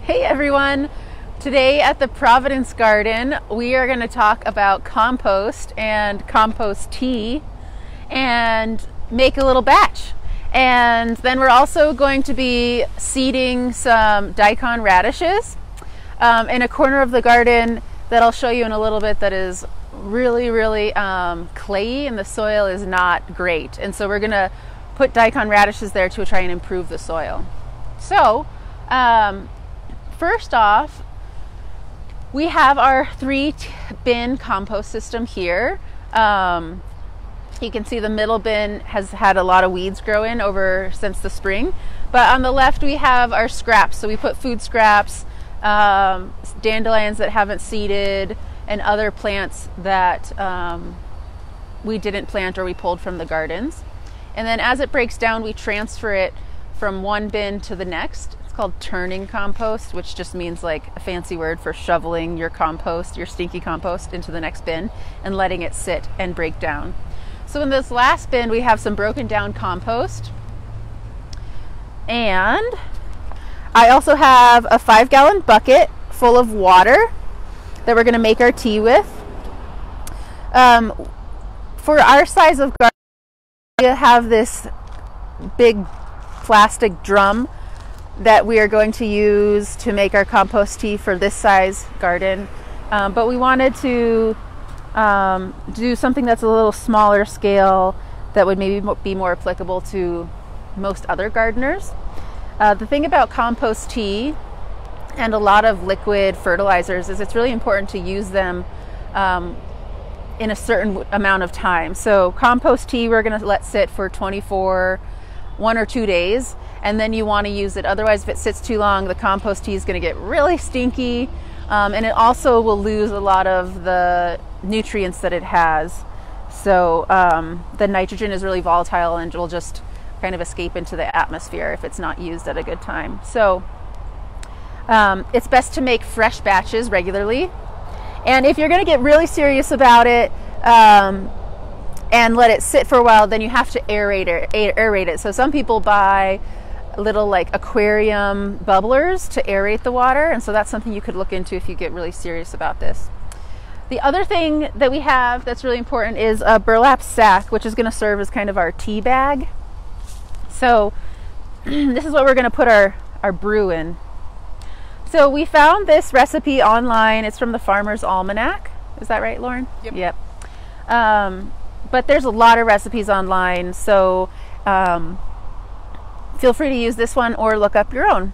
Hey everyone! Today at the Providence Garden we are going to talk about compost and compost tea and make a little batch. And then we're also going to be seeding some Daikon radishes in a corner of the garden that I'll show you in a little bit that is really clayey and the soil is not great. And so we're going to put Daikon radishes there to try and improve the soil. So first off, we have our 3-bin compost system here. You can see the middle bin has had a lot of weeds grow in since the spring. But on the left we have our scraps. So we put food scraps, dandelions that haven't seeded, and other plants that we didn't plant or we pulled from the gardens. And then as it breaks down, we transfer it from one bin to the next. It's called turning compost, which just means like a fancy word for shoveling your compost, your stinky compost, into the next bin and letting it sit and break down. So in this last bin, we have some broken down compost. And I also have a 5-gallon bucket full of water that we're going to make our tea with. For our size of garden, we have this big plastic drum that we are going to use to make our compost tea for this size garden. But we wanted to do something that's a little smaller scale that would maybe be more applicable to most other gardeners. The thing about compost tea and a lot of liquid fertilizers is it's really important to use them in a certain amount of time. So compost tea we're going to let sit for 1 or 2 days, and then you want to use it. Otherwise, if it sits too long, the compost tea is going to get really stinky, and it also will lose a lot of the nutrients that it has. So the nitrogen is really volatile and will just kind of escape into the atmosphere if it's not used at a good time. So it's best to make fresh batches regularly. And if you're going to get really serious about it and let it sit for a while, then you have to aerate it. So some people buy little like aquarium bubblers to aerate the water, and so that's something you could look into if you get really serious about this. The other thing that we have that's really important is a burlap sack, which is going to serve as kind of our tea bag. So this is what we're going to put our brew in. So we found this recipe online. It's from the Farmer's Almanac. Is that right, Lauren? Yep. But there's a lot of recipes online, so feel free to use this one or look up your own.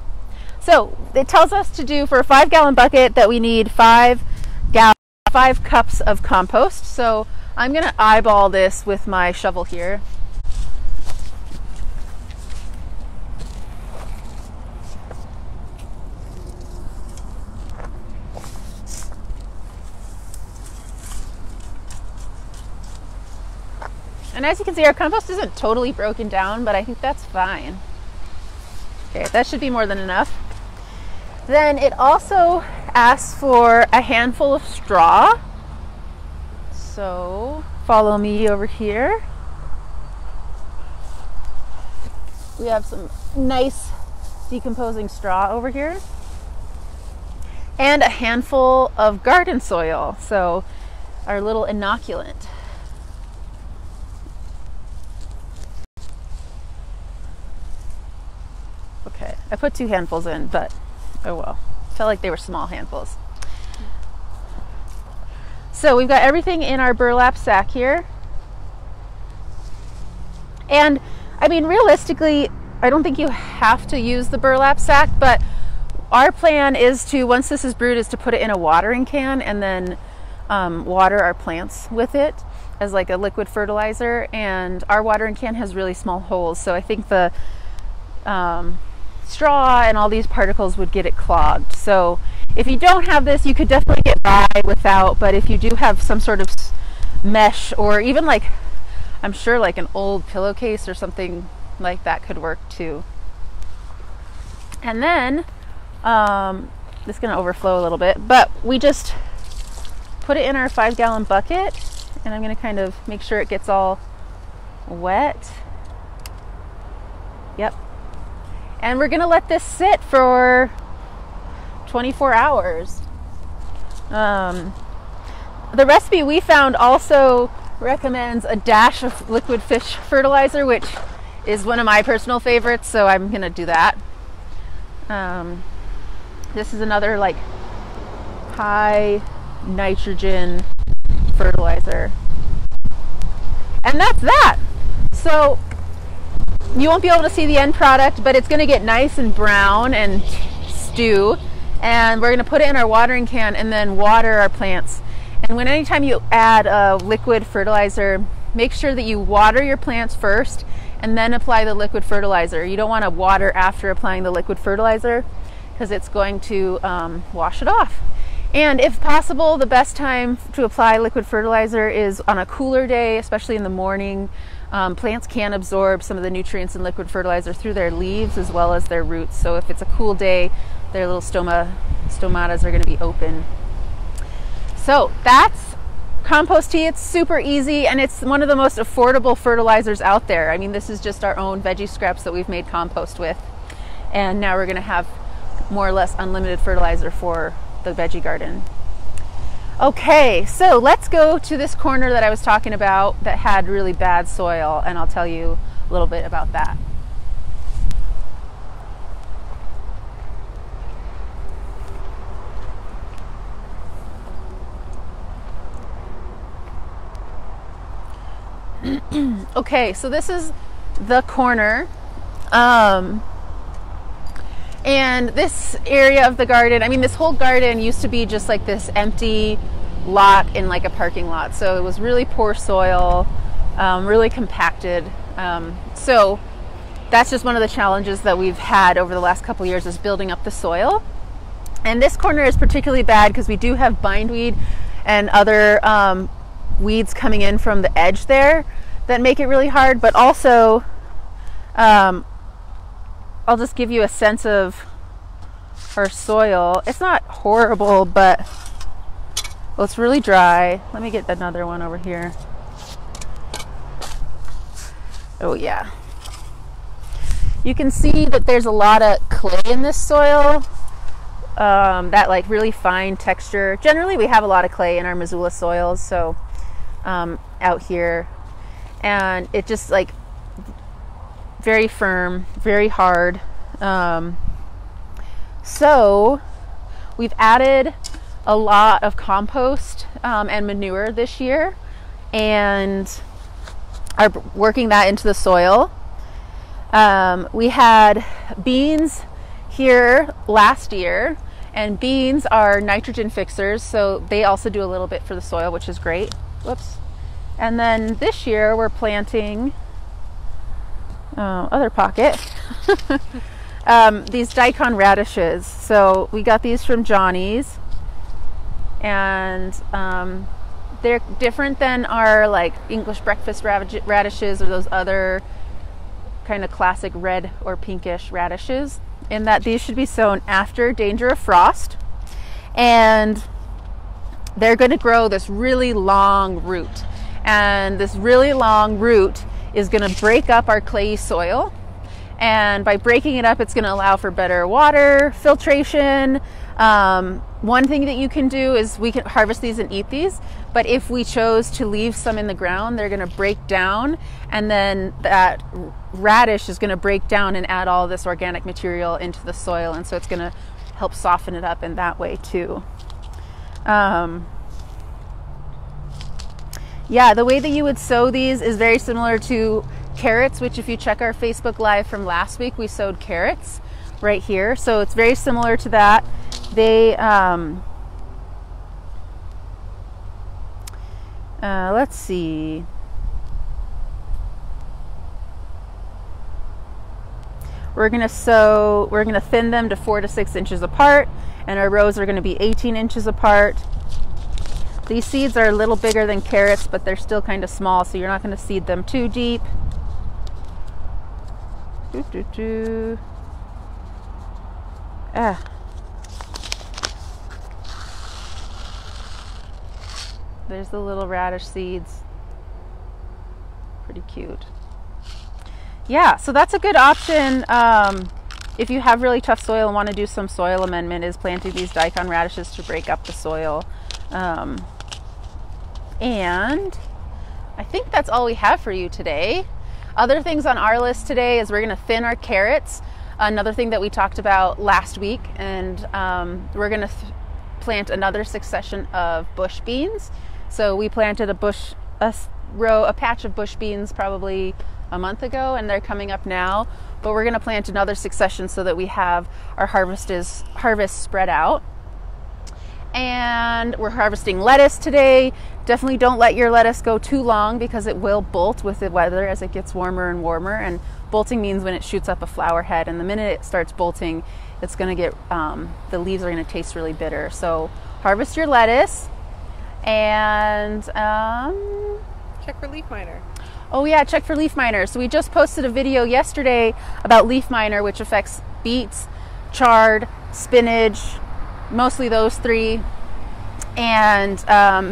So it tells us to do, for a 5-gallon bucket, that we need 5 cups of compost. So I'm going to eyeball this with my shovel here. And as you can see, our compost isn't totally broken down, but I think that's fine. Okay, that should be more than enough. Then it also asks for a handful of straw. So follow me over here. We have some nice decomposing straw over here. And a handful of garden soil, so our little inoculant. Okay, I put 2 handfuls in, but oh well. Felt like they were small handfuls. So we've got everything in our burlap sack here. And I mean, realistically, I don't think you have to use the burlap sack, but our plan is to, once this is brewed, is to put it in a watering can and then water our plants with it as like a liquid fertilizer. And our watering can has really small holes, so I think the straw and all these particles would get it clogged. So if you don't have this, you could definitely get by without, but if you do have some sort of mesh, or even like, I'm sure like an old pillowcase or something like that could work too. And then this is going to overflow a little bit, but we just put it in our 5-gallon bucket, and I'm going to kind of make sure it gets all wet. Yep. And we're going to let this sit for 24 hours. The recipe we found also recommends a dash of liquid fish fertilizer, which is one of my personal favorites, so I'm gonna do that. This is another like high nitrogen fertilizer, and that's that. So you won't be able to see the end product, but it's going to get nice and brown and stew, and we're going to put it in our watering can and then water our plants. And anytime you add a liquid fertilizer, make sure that you water your plants first and then apply the liquid fertilizer. You don't want to water after applying the liquid fertilizer, because it's going to wash it off. And if possible, the best time to apply liquid fertilizer is on a cooler day, especially in the morning. Plants can absorb some of the nutrients in liquid fertilizer through their leaves as well as their roots. So if it's a cool day, their little stomatas are going to be open. So that's compost tea. It's super easy, and it's one of the most affordable fertilizers out there. I mean, this is just our own veggie scraps that we've made compost with. And now we're going to have more or less unlimited fertilizer for the veggie garden. Okay, so let's go to this corner that I was talking about that had really bad soil, and I'll tell you a little bit about that. Okay, so this is the corner. And this area of the garden, I mean, this whole garden used to be just like this empty lot in like a parking lot. So it was really poor soil, really compacted. So that's just one of the challenges that we've had over the last couple years, is building up the soil. And this corner is particularly bad because we do have bindweed and other weeds coming in from the edge there that make it really hard. But also, I'll just give you a sense of our soil. It's not horrible, but well, it's really dry. Let me get another one over here. Oh yeah. You can see that there's a lot of clay in this soil, that like really fine texture. Generally we have a lot of clay in our Missoula soils, so out here, and it just like very firm, very hard. So we've added a lot of compost and manure this year, and are working that into the soil. We had beans here last year, and beans are nitrogen fixers, so they also do a little bit for the soil, which is great. Whoops. And then this year we're planting other pocket these Daikon radishes. So we got these from Johnny's, and they're different than our like English breakfast radishes or those other kind of classic red or pinkish radishes, in that these should be sown after danger of frost, and they're going to grow this really long root, and this really long root is going to break up our clayey soil, and by breaking it up, it's going to allow for better water filtration. One thing that you can do is we can harvest these and eat these, but if we chose to leave some in the ground, they're going to break down, and then that radish is going to break down and add all this organic material into the soil, and so it's going to help soften it up in that way too. Yeah, the way that you would sow these is very similar to carrots, which if you check our Facebook Live from last week, we sowed carrots right here. So it's very similar to that. They, let's see. We're going to thin them to 4 to 6 inches apart, and our rows are going to be 18 inches apart. These seeds are a little bigger than carrots, but they're still kind of small, so you're not going to seed them too deep. There's the little radish seeds. Pretty cute. Yeah, so that's a good option if you have really tough soil and want to do some soil amendment, is planting these daikon radishes to break up the soil. And I think that's all we have for you today. Other things on our list today is we're going to thin our carrots, another thing that we talked about last week, and we're going to plant another succession of bush beans. So we planted a patch of bush beans probably a month ago, and they're coming up now, but we're going to plant another succession so that we have our harvest spread out. And we're harvesting lettuce today. Definitely don't let your lettuce go too long because it will bolt with the weather as it gets warmer and warmer. And bolting means when it shoots up a flower head, and the minute it starts bolting, it's going to get the leaves are going to taste really bitter. So harvest your lettuce. And check for leaf miner. Oh yeah, check for leaf miner. So we just posted a video yesterday about leaf miner, which affects beets, chard, spinach, mostly those three. And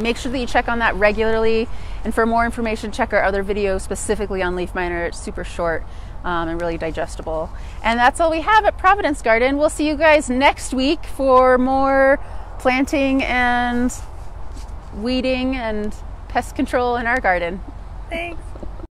make sure that you check on that regularly. And for more information, check our other video specifically on leaf miner. It's super short and really digestible. And that's all we have at Providence Garden. We'll see you guys next week for more planting and weeding and pest control in our garden. Thanks.